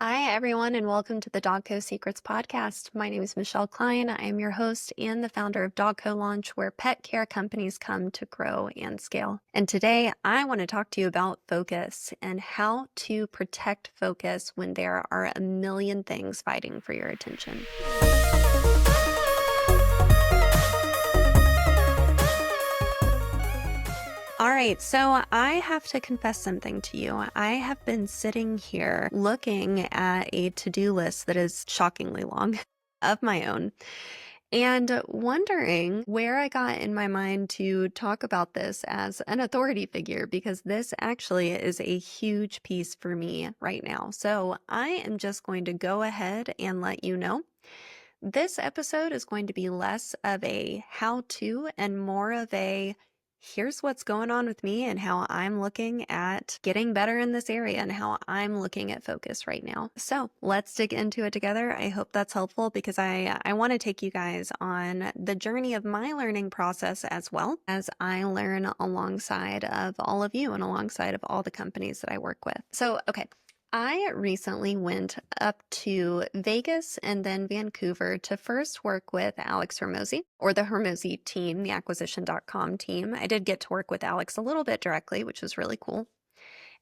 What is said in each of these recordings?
Hi, everyone, and welcome to the DogCo Secrets podcast. My name is Michelle Klein. I am your host and the founder of DogCo Launch, where pet care companies come to grow and scale. And today, I want to talk to you about focus and how to protect focus when there are a million things fighting for your attention. All right, so I have to confess something to you. I have been sitting here looking at a to-do list that is shockingly long of my own and wondering where I got in my mind to talk about this as an authority figure, because this actually is a huge piece for me right now. So I am just going to go ahead and let you know. This episode is going to be less of a how-to and more of a here's what's going on with me and how I'm looking at getting better in this area and how I'm looking at focus right now. So let's dig into it together. I hope that's helpful because I want to take you guys on the journey of my learning process as well as I learn alongside of all of you and alongside of all the companies that I work with. So, okay. I recently went up to Vegas and then Vancouver to first work with Alex Hormozi, or the Hormozi team, the acquisition.com team. I did get to work with Alex a little bit directly, which was really cool.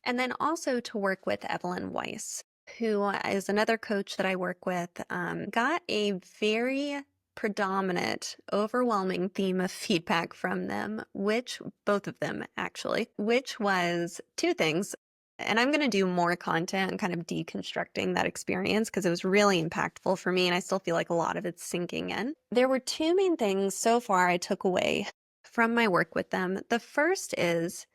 And then also to work with Evelyn Weiss, who is another coach that I work with. Got a very predominant, overwhelming theme of feedback from them, which both of them actually, which was two things. And I'm going to do more content and kind of deconstructing that experience because it was really impactful for me. And I still feel like a lot of it's sinking in. There were two main things so far I took away from my work with them. The first is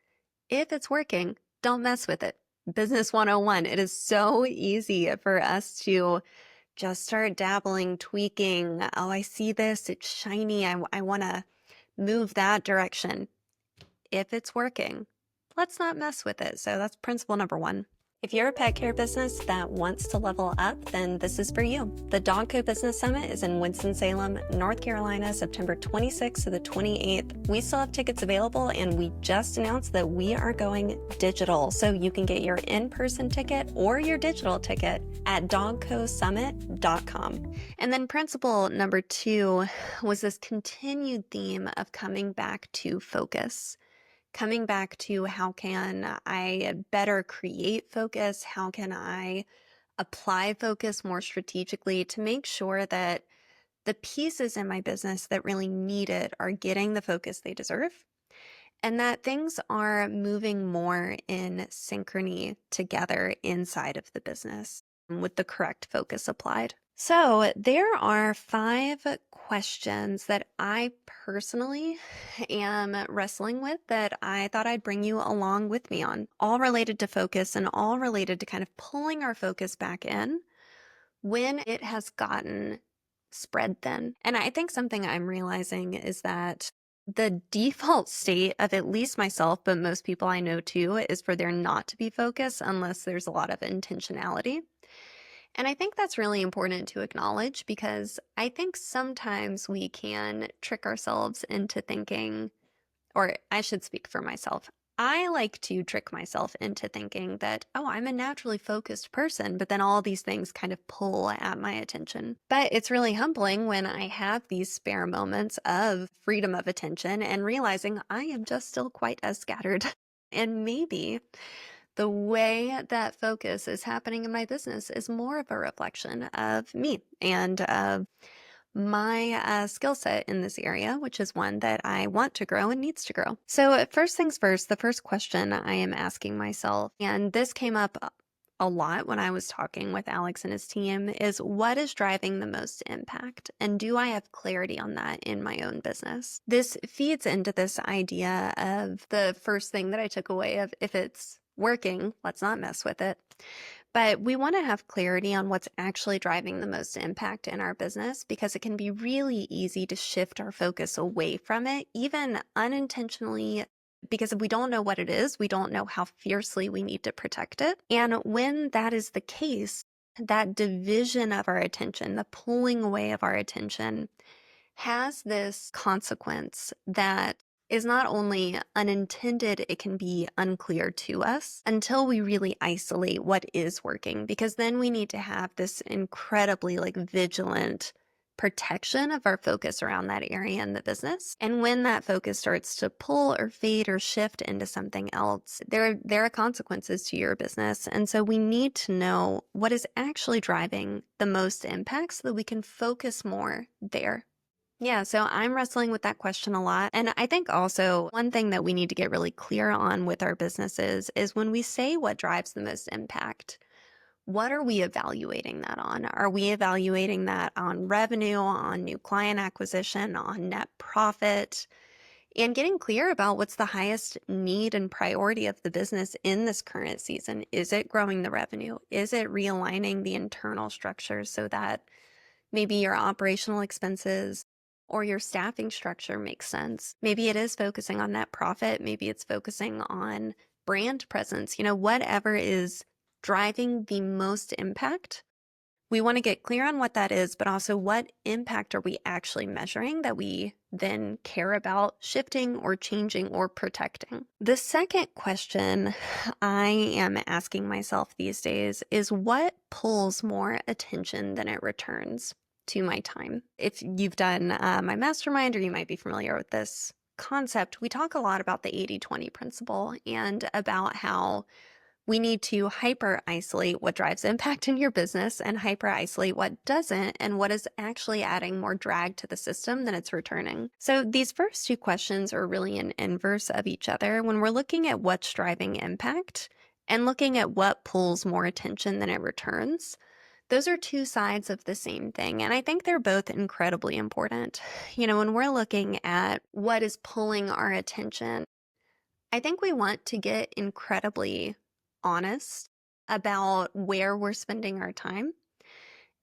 if it's working, don't mess with it. Business 101. It is so easy for us to just start dabbling, tweaking. Oh, I see this. It's shiny. I want to move that direction. If it's working, let's not mess with it. So that's principle number one. If you're a pet care business that wants to level up, then this is for you. The DogCo Business Summit is in Winston-Salem, North Carolina, September 26th to the 28th. We still have tickets available, and we just announced that we are going digital. So you can get your in-person ticket or your digital ticket at dogcosummit.com. And then principle number two was this continued theme of coming back to focus. Coming back to how can I better create focus? How can I apply focus more strategically to make sure that the pieces in my business that really need it are getting the focus they deserve and that things are moving more in synchrony together inside of the business with the correct focus applied. So there are 5 questions that I personally am wrestling with that I thought I'd bring you along with me on, all related to focus and all related to kind of pulling our focus back in when it has gotten spread thin. And I think something I'm realizing is that the default state of at least myself, but most people I know too, is for there not to be focus unless there's a lot of intentionality. And I think that's really important to acknowledge because I think sometimes we can trick ourselves into thinking, or I should speak for myself. I like to trick myself into thinking that, oh, I'm a naturally focused person, but then all these things kind of pull at my attention. But it's really humbling when I have these spare moments of freedom of attention and realizing I am just still quite as scattered. And maybe the way that focus is happening in my business is more of a reflection of me and of my skill set in this area, which is one that I want to grow and needs to grow. So first things first, the first question I am asking myself, and this came up a lot when I was talking with Alex and his team, is what is driving the most impact? And do I have clarity on that in my own business? This feeds into this idea of the first thing that I took away of if it's working, let's not mess with it. But we want to have clarity on what's actually driving the most impact in our business because it can be really easy to shift our focus away from it, even unintentionally, because if we don't know what it is, we don't know how fiercely we need to protect it. And when that is the case, that division of our attention, the pulling away of our attention, has this consequence that is not only unintended, it can be unclear to us until we really isolate what is working, because then we need to have this incredibly vigilant protection of our focus around that area in the business. And when that focus starts to pull or fade or shift into something else, there are consequences to your business. And so we need to know what is actually driving the most impact so that we can focus more there. Yeah, so I'm wrestling with that question a lot. And I think also one thing that we need to get really clear on with our businesses is when we say what drives the most impact, what are we evaluating that on? Are we evaluating that on revenue, on new client acquisition, on net profit? And getting clear about what's the highest need and priority of the business in this current season. Is it growing the revenue? Is it realigning the internal structure so that maybe your operational expenses or your staffing structure makes sense? Maybe it is focusing on net profit. Maybe it's focusing on brand presence, whatever is driving the most impact. We want to get clear on what that is, but also what impact are we actually measuring that we then care about shifting or changing or protecting? The second question I am asking myself these days is what pulls more attention than it returns to my time? If you've done my mastermind, or you might be familiar with this concept, we talk a lot about the 80-20 principle and about how we need to hyper isolate what drives impact in your business and hyper isolate what doesn't, and what is actually adding more drag to the system than it's returning. So these first two questions are really an inverse of each other when we're looking at what's driving impact and looking at what pulls more attention than it returns. Those are two sides of the same thing. And I think they're both incredibly important. When we're looking at what is pulling our attention, I think we want to get incredibly honest about where we're spending our time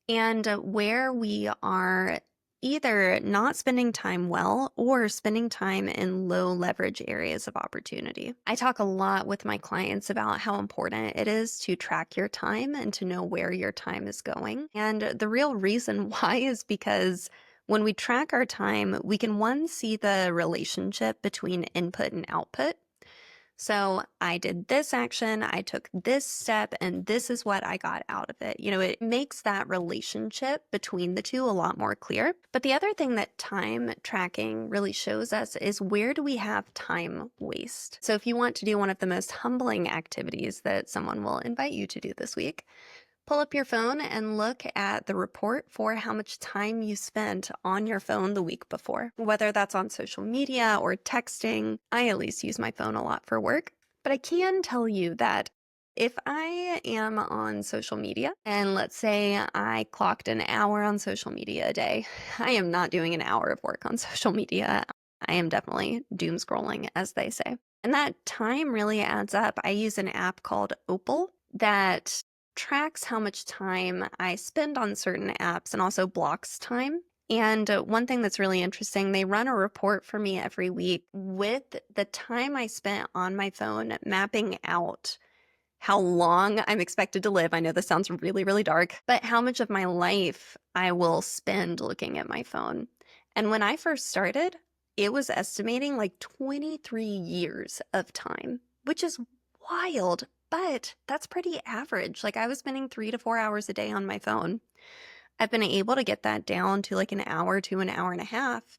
and where we are either not spending time well or spending time in low leverage areas of opportunity. I talk a lot with my clients about how important it is to track your time and to know where your time is going. And the real reason why is because when we track our time, we can, one, see the relationship between input and output. So I did this action, I took this step, and this is what I got out of it. It makes that relationship between the two a lot more clear. But the other thing that time tracking really shows us is, where do we have time waste? So if you want to do one of the most humbling activities that someone will invite you to do this week, pull up your phone and look at the report for how much time you spent on your phone the week before, whether that's on social media or texting. I at least use my phone a lot for work, but I can tell you that if I am on social media and let's say I clocked an hour on social media a day, I am not doing an hour of work on social media. I am definitely doom scrolling, as they say. And that time really adds up. I use an app called Opal that tracks how much time I spend on certain apps and also blocks time. And one thing that's really interesting, they run a report for me every week with the time I spent on my phone, mapping out how long I'm expected to live. I know this sounds really, really dark, but how much of my life I will spend looking at my phone. And when I first started, it was estimating 23 years of time, which is wild, but that's pretty average. I was spending 3 to 4 hours a day on my phone. I've been able to get that down to an hour to an hour and a half,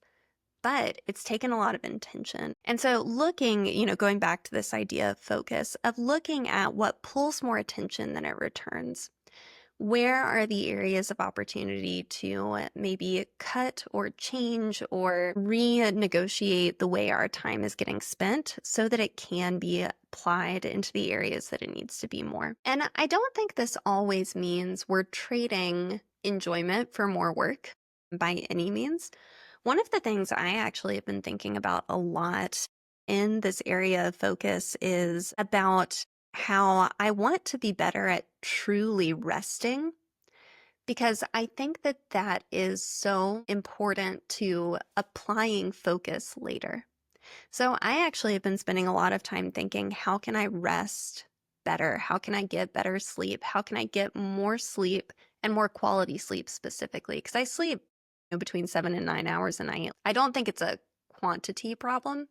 but it's taken a lot of intention. And so going back to this idea of focus, of looking at what pulls more attention than it returns. Where are the areas of opportunity to maybe cut or change or renegotiate the way our time is getting spent so that it can be applied into the areas that it needs to be more? And I don't think this always means we're trading enjoyment for more work by any means. One of the things I actually have been thinking about a lot in this area of focus is about how I want to be better at truly resting, because I think that that is so important to applying focus later. So I actually have been spending a lot of time thinking, how can I rest better? How can I get better sleep? How can I get more sleep and more quality sleep specifically? Because I sleep between 7 and 9 hours a night. I don't think it's a quantity problem.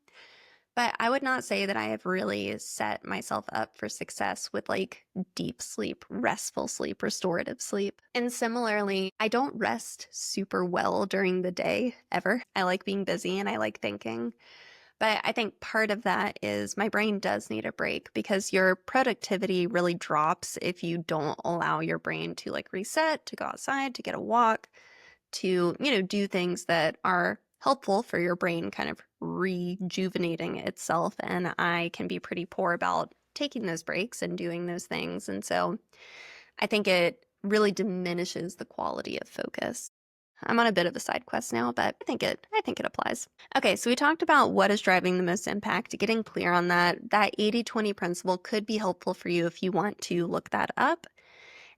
But I would not say that I have really set myself up for success with like deep sleep, restful sleep, restorative sleep. And similarly, I don't rest super well during the day ever. I like being busy and I like thinking. But I think part of that is my brain does need a break because your productivity really drops if you don't allow your brain to like reset, to go outside, to get a walk, to, do things that are helpful for your brain kind of rejuvenating itself. And I can be pretty poor about taking those breaks and doing those things. And so I think it really diminishes the quality of focus. I'm on a bit of a side quest now, but I think it applies. Okay, so we talked about what is driving the most impact. Getting clear on that 80-20 principle could be helpful for you if you want to look that up.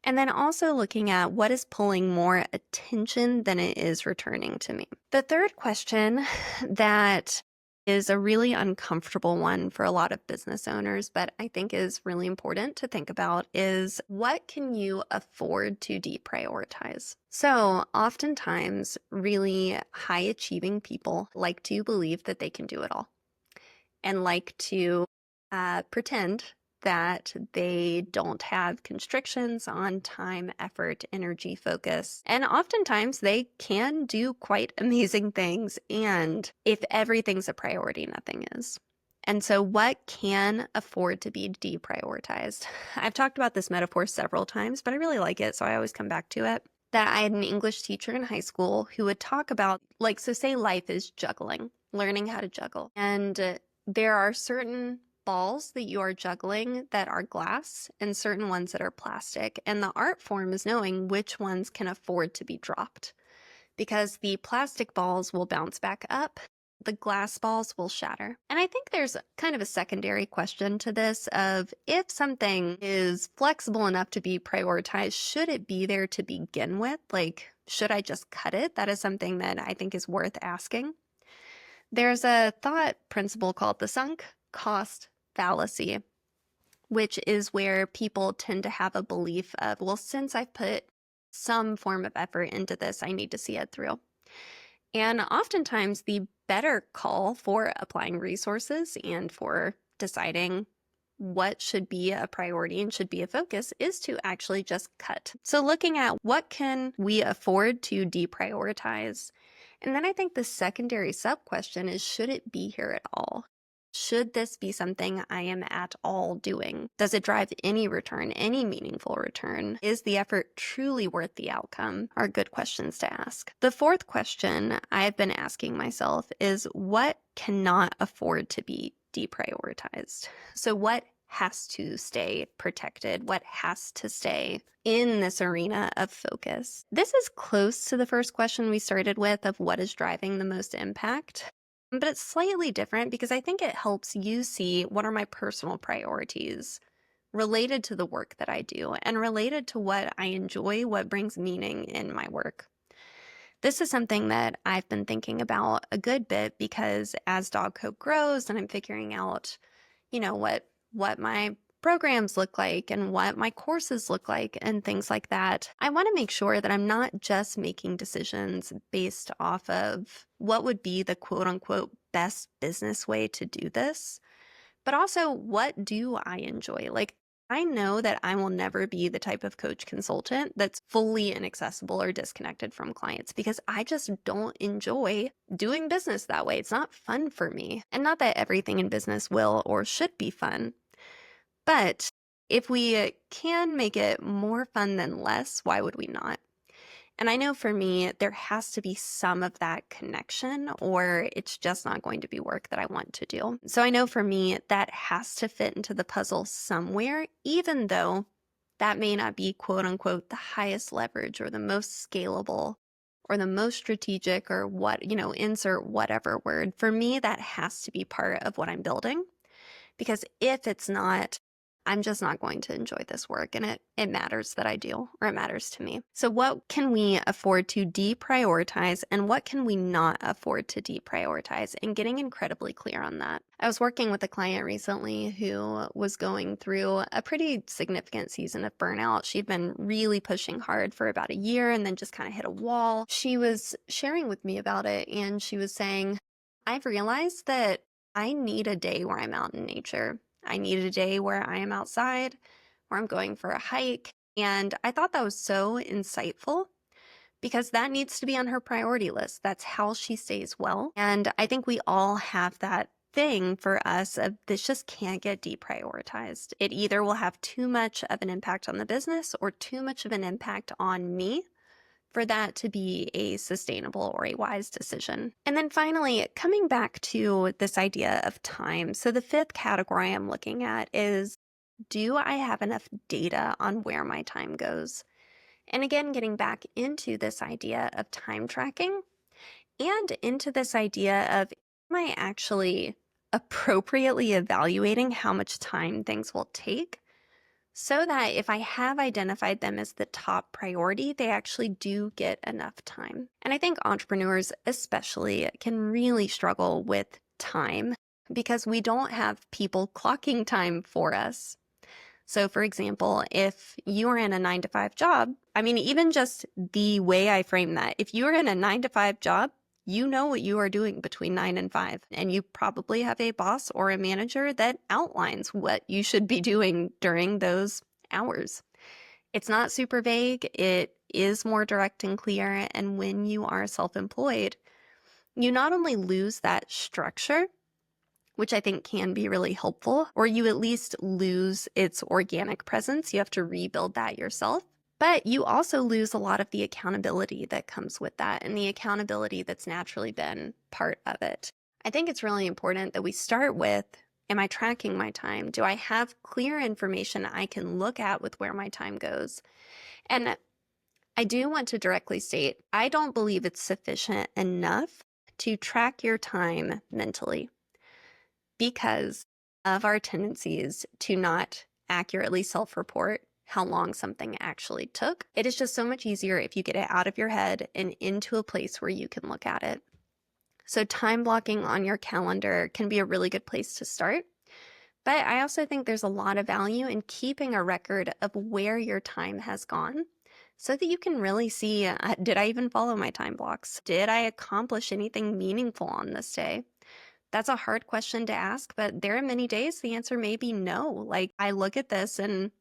And then also looking at what is pulling more attention than it is returning to me. The third question that is a really uncomfortable one for a lot of business owners, but I think is really important to think about is what can you afford to deprioritize? So oftentimes really high achieving people like to believe that they can do it all and like to pretend that they don't have constrictions on time, effort, energy, focus. And oftentimes they can do quite amazing things. And if everything's a priority, nothing is. And so what can afford to be deprioritized? I've talked about this metaphor several times, but I really like it, so I always come back to it. That I had an English teacher in high school who would talk about, like, so say life is juggling, learning how to juggle. And there are certain balls that you are juggling that are glass and certain ones that are plastic. And the art form is knowing which ones can afford to be dropped because the plastic balls will bounce back up. The glass balls will shatter. And I think there's kind of a secondary question to this of if something is flexible enough to be prioritized, should it be there to begin with? Like, should I just cut it? That is something that I think is worth asking. There's a thought principle called the sunk cost fallacy, which is where people tend to have a belief of, well, since I've put some form of effort into this, I need to see it through. And oftentimes the better call for applying resources and for deciding what should be a priority and should be a focus is to actually just cut. So looking at what can we afford to deprioritize. And then I think the secondary sub question is, should it be here at all? Should this be something I am at all doing? Does it drive any return, any meaningful return? Is the effort truly worth the outcome? Are good questions to ask. The fourth question I've been asking myself is what cannot afford to be deprioritized? So what has to stay protected? What has to stay in this arena of focus? This is close to the first question we started with of what is driving the most impact. But it's slightly different because I think it helps you see what are my personal priorities related to the work that I do and related to what I enjoy, what brings meaning in my work. This is something that I've been thinking about a good bit because as DogCo grows and I'm figuring out, what my programs look like and what my courses look like and things like that, I want to make sure that I'm not just making decisions based off of what would be the quote unquote best business way to do this, but also what do I enjoy? Like, I know that I will never be the type of coach consultant that's fully inaccessible or disconnected from clients because I just don't enjoy doing business that way. It's not fun for me. And not that everything in business will or should be fun, but if we can make it more fun than less, why would we not? And I know for me, there has to be some of that connection or it's just not going to be work that I want to do. So I know for me, that has to fit into the puzzle somewhere, even though that may not be quote unquote the highest leverage or the most scalable or the most strategic or what, insert whatever word. For me, that has to be part of what I'm building. Because if it's not, I'm just not going to enjoy this work and it matters that I do, or it matters to me. So what can we afford to deprioritize and what can we not afford to deprioritize, and getting incredibly clear on that. I was working with a client recently who was going through a pretty significant season of burnout. She'd been really pushing hard for about a year and then just kind of hit a wall. She was sharing with me about it and she was saying, I've realized that I need a day where I'm out in nature. I need a day where I am outside, where I'm going for a hike. And I thought that was so insightful because that needs to be on her priority list. That's how she stays well. And I think we all have that thing for us of this just can't get deprioritized. It either will have too much of an impact on the business or too much of an impact on me for that to be a sustainable or a wise decision. And then finally, coming back to this idea of time. So the fifth category I'm looking at is, do I have enough data on where my time goes? And again, getting back into this idea of time tracking and into this idea of, am I actually appropriately evaluating how much time things will take so that if I have identified them as the top priority, they actually do get enough time. And I think entrepreneurs especially can really struggle with time because we don't have people clocking time for us. So for example, if you are in a 9-to-5 job, I mean, even just the way I frame that, if you are in a 9-to-5 job, you know what you are doing between 9 and 5, and you probably have a boss or a manager that outlines what you should be doing during those hours. It's not super vague. It is more direct and clear. And when you are self-employed, you not only lose that structure, which I think can be really helpful, or you at least lose its organic presence. You have to rebuild that yourself. But you also lose a lot of the accountability that comes with that and the accountability that's naturally been part of it. I think it's really important that we start with, am I tracking my time? Do I have clear information I can look at with where my time goes? And I do want to directly state, I don't believe it's sufficient enough to track your time mentally because of our tendencies to not accurately self-report how long something actually took. It is just so much easier if you get it out of your head and into a place where you can look at it. So time blocking on your calendar can be a really good place to start. But I also think there's a lot of value in keeping a record of where your time has gone so that you can really see, did I even follow my time blocks? Did I accomplish anything meaningful on this day? That's a hard question to ask, but there are many days the answer may be no. Like, I look at this and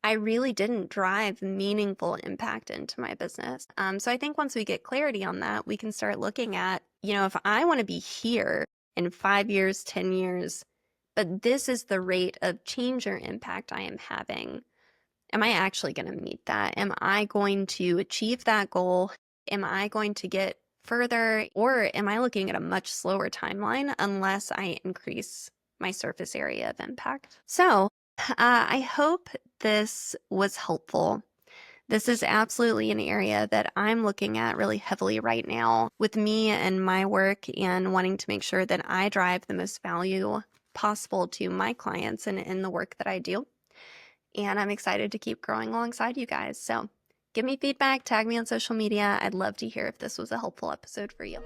I really didn't drive meaningful impact into my business. So I think once we get clarity on that, we can start looking at, if I want to be here in 5 years, 10 years, but this is the rate of change or impact I am having, am I actually going to meet that? Am I going to achieve that goal? Am I going to get further? Or am I looking at a much slower timeline unless I increase my surface area of impact? So I hope this was helpful. This is absolutely an area that I'm looking at really heavily right now with me and my work and wanting to make sure that I drive the most value possible to my clients and in the work that I do. And I'm excited to keep growing alongside you guys. So give me feedback, tag me on social media. I'd love to hear if this was a helpful episode for you.